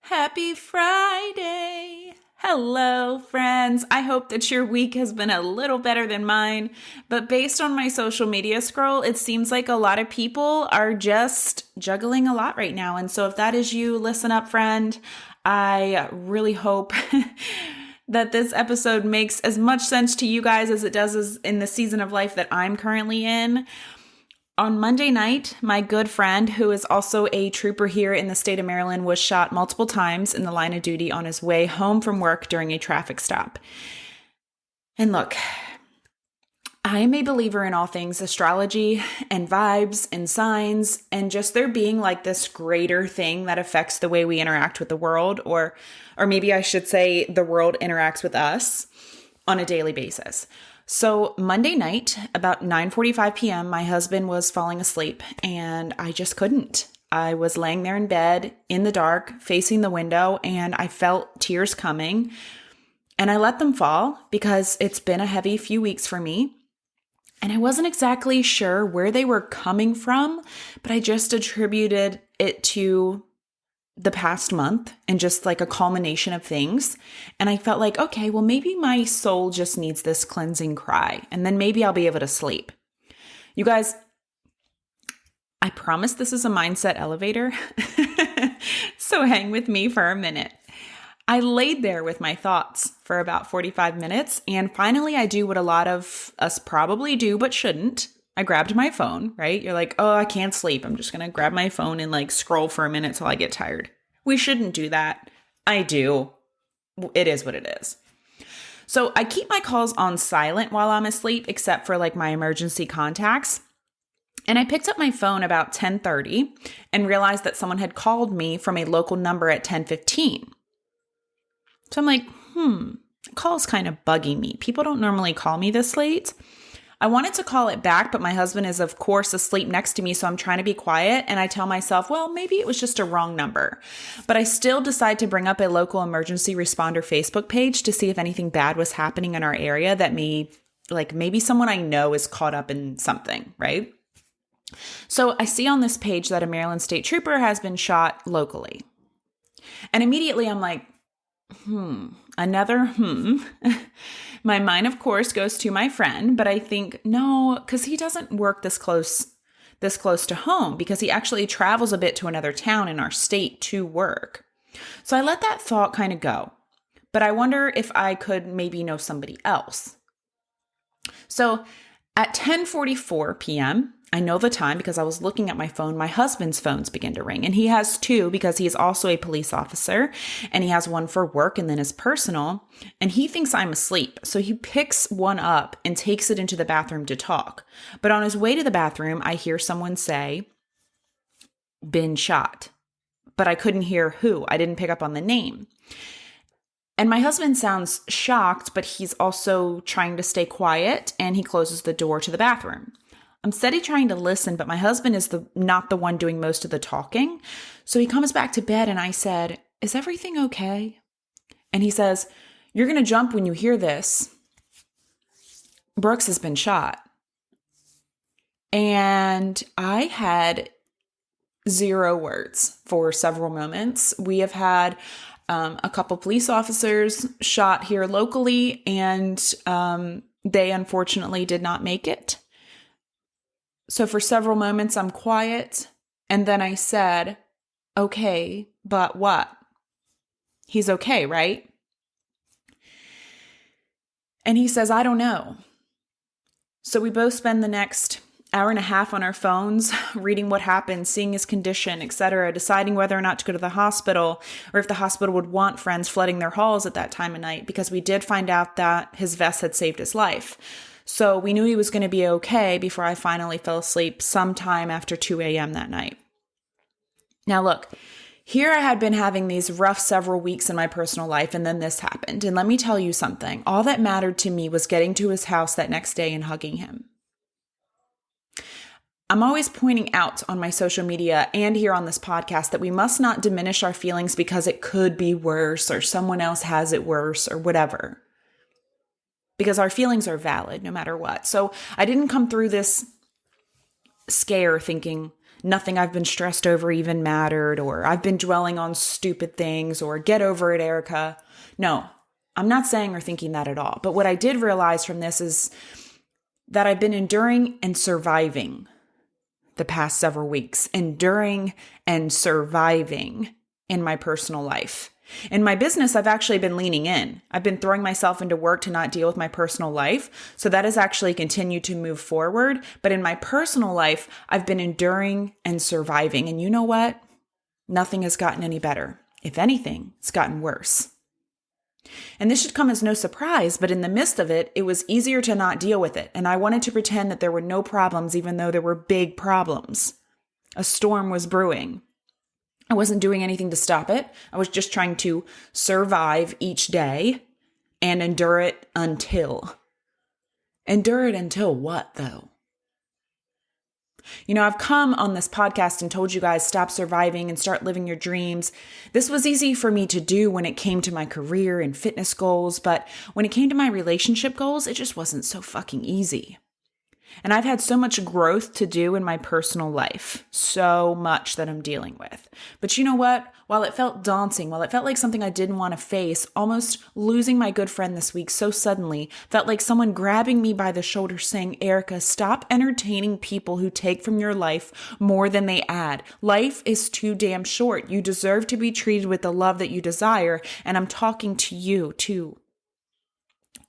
Happy Friday! Hello, friends. I hope that your week has been a little better than mine, but based on my social media scroll, it seems like a lot of people are just juggling a lot right now. And so if that is you, listen up, friend. I really hope that this episode makes as much sense to you guys as it does in the season of life that I'm currently in. On Monday night, my good friend, who is also a trooper here in the state of Maryland, was shot multiple times in the line of duty on his way home from work during a traffic stop. And look, I am a believer in all things astrology and vibes and signs and just there being like this greater thing that affects the way we interact with the world, or maybe I should say the world interacts with us on a daily basis. So Monday night, about 9:45 p.m., my husband was falling asleep and I just couldn't. I was laying there in bed in the dark, facing the window, and I felt tears coming. And I let them fall because it's been a heavy few weeks for me. And I wasn't exactly sure where they were coming from, but I just attributed it to the past month and just like a culmination of things. And I felt like, okay, well, maybe my soul just needs this cleansing cry, and then maybe I'll be able to sleep. You guys, I promise this is a mindset elevator. So hang with me for a minute. I laid there with my thoughts for about 45 minutes, and finally I do what a lot of us probably do but shouldn't. I grabbed my phone, right? You're like, oh, I can't sleep. I'm just going to grab my phone and like scroll for a minute till I get tired. We shouldn't do that. I do. It is what it is. So I keep my calls on silent while I'm asleep, except for like my emergency contacts. And I picked up my phone about 10:30 and realized that someone had called me from a local number at 10:15. So I'm like, call's kind of bugging me. People don't normally call me this late. I wanted to call it back, but my husband is, of course, asleep next to me, so I'm trying to be quiet, and I tell myself, well, maybe it was just a wrong number. But I still decide to bring up a local emergency responder Facebook page to see if anything bad was happening in our area that maybe someone I know is caught up in something, right? So I see on this page that a Maryland state trooper has been shot locally. And immediately I'm like, another My mind, of course, goes to my friend, but I think, no, because he doesn't work this close to home, because he actually travels a bit to another town in our state to work. So I let that thought kind of go, but I wonder if I could maybe know somebody else. So at 10:44 p.m., I know the time because I was looking at my phone. My husband's phones begin to ring, and he has two because he is also a police officer, and he has one for work and then his personal, and he thinks I'm asleep. So he picks one up and takes it into the bathroom to talk. But on his way to the bathroom, I hear someone say, been shot, but I couldn't hear who. I didn't pick up on the name. And my husband sounds shocked, but he's also trying to stay quiet, and he closes the door to the bathroom. I'm steady trying to listen, but my husband is not the one doing most of the talking. So he comes back to bed, and I said, is everything okay? And he says, you're going to jump when you hear this. Brooks has been shot. And I had zero words for several moments. We have had a couple police officers shot here locally, and they unfortunately did not make it. So for several moments, I'm quiet. And then I said, okay, but what? He's okay, right? And he says, I don't know. So we both spend the next hour and a half on our phones, reading what happened, seeing his condition, etc., deciding whether or not to go to the hospital, or if the hospital would want friends flooding their halls at that time of night, because we did find out that his vest had saved his life. So we knew he was going to be okay before I finally fell asleep sometime after 2 a.m. that night. Now look, here I had been having these rough several weeks in my personal life, and then this happened. And let me tell you something. All that mattered to me was getting to his house that next day and hugging him. I'm always pointing out on my social media and here on this podcast that we must not diminish our feelings because it could be worse or someone else has it worse or whatever. Because our feelings are valid no matter what. So I didn't come through this scare thinking nothing I've been stressed over even mattered, or I've been dwelling on stupid things, or get over it, Erica. No, I'm not saying or thinking that at all. But what I did realize from this is that I've been enduring and surviving the past several weeks, enduring and surviving in my personal life. In my business, I've actually been leaning in. I've been throwing myself into work to not deal with my personal life. So that has actually continued to move forward. But in my personal life, I've been enduring and surviving. And you know what? Nothing has gotten any better. If anything, it's gotten worse. And this should come as no surprise, but in the midst of it, it was easier to not deal with it. And I wanted to pretend that there were no problems, even though there were big problems. A storm was brewing. I wasn't doing anything to stop it. I was just trying to survive each day and endure it until. Endure it until what, though? You know, I've come on this podcast and told you guys stop surviving and start living your dreams. This was easy for me to do when it came to my career and fitness goals, but when it came to my relationship goals, it just wasn't so fucking easy. And I've had so much growth to do in my personal life, so much that I'm dealing with. But you know what? While it felt daunting, while it felt like something I didn't want to face, almost losing my good friend this week so suddenly felt like someone grabbing me by the shoulder saying, Erica, stop entertaining people who take from your life more than they add. Life is too damn short. You deserve to be treated with the love that you desire. And I'm talking to you too.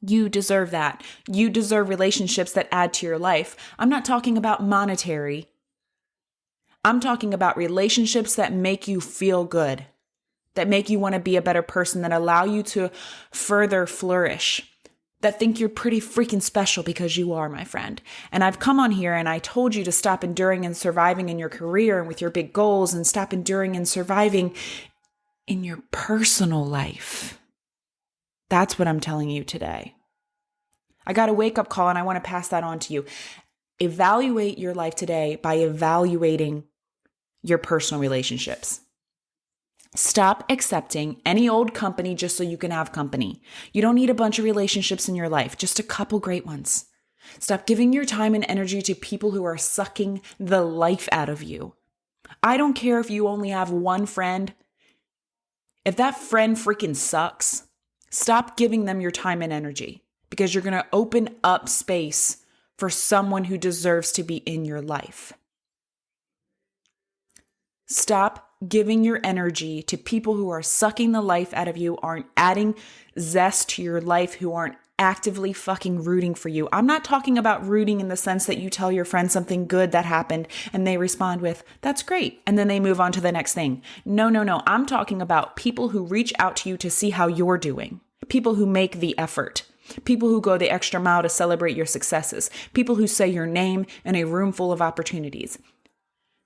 You deserve that. You deserve relationships that add to your life. I'm not talking about monetary. I'm talking about relationships that make you feel good, that make you want to be a better person, that allow you to further flourish, that think you're pretty freaking special because you are, my friend. And I've come on here and I told you to stop enduring and surviving in your career and with your big goals, and stop enduring and surviving in your personal life. That's what I'm telling you today. I got a wake-up call and I want to pass that on to you. Evaluate your life today by evaluating your personal relationships. Stop accepting any old company just so you can have company. You don't need a bunch of relationships in your life, just a couple great ones. Stop giving your time and energy to people who are sucking the life out of you. I don't care if you only have one friend. If that friend freaking sucks, stop giving them your time and energy, because you're going to open up space for someone who deserves to be in your life. Stop giving your energy to people who are sucking the life out of you, aren't adding zest to your life, who aren't actively fucking rooting for you. I'm not talking about rooting in the sense that you tell your friend something good that happened and they respond with, that's great, and then they move on to the next thing. No. I'm talking about people who reach out to you to see how you're doing. People who make the effort. People who go the extra mile to celebrate your successes. People who say your name in a room full of opportunities.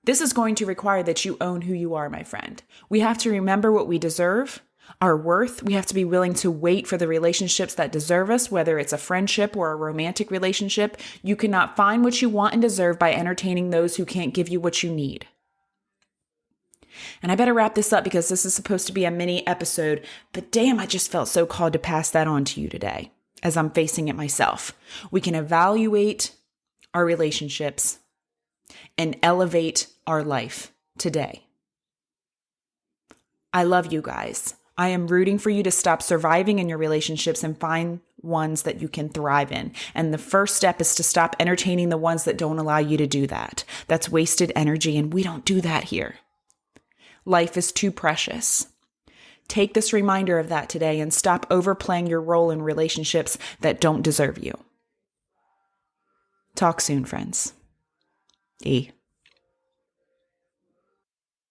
This is going to require that you own who you are, my friend. We have to remember what we deserve, our worth. We have to be willing to wait for the relationships that deserve us, whether it's a friendship or a romantic relationship. You cannot find what you want and deserve by entertaining those who can't give you what you need. And I better wrap this up because this is supposed to be a mini episode, but damn, I just felt so called to pass that on to you today as I'm facing it myself. We can evaluate our relationships and elevate our life today. I love you guys. I am rooting for you to stop surviving in your relationships and find ones that you can thrive in. And the first step is to stop entertaining the ones that don't allow you to do that. That's wasted energy, and we don't do that here. Life is too precious. Take this reminder of that today and stop overplaying your role in relationships that don't deserve you. Talk soon, friends. E.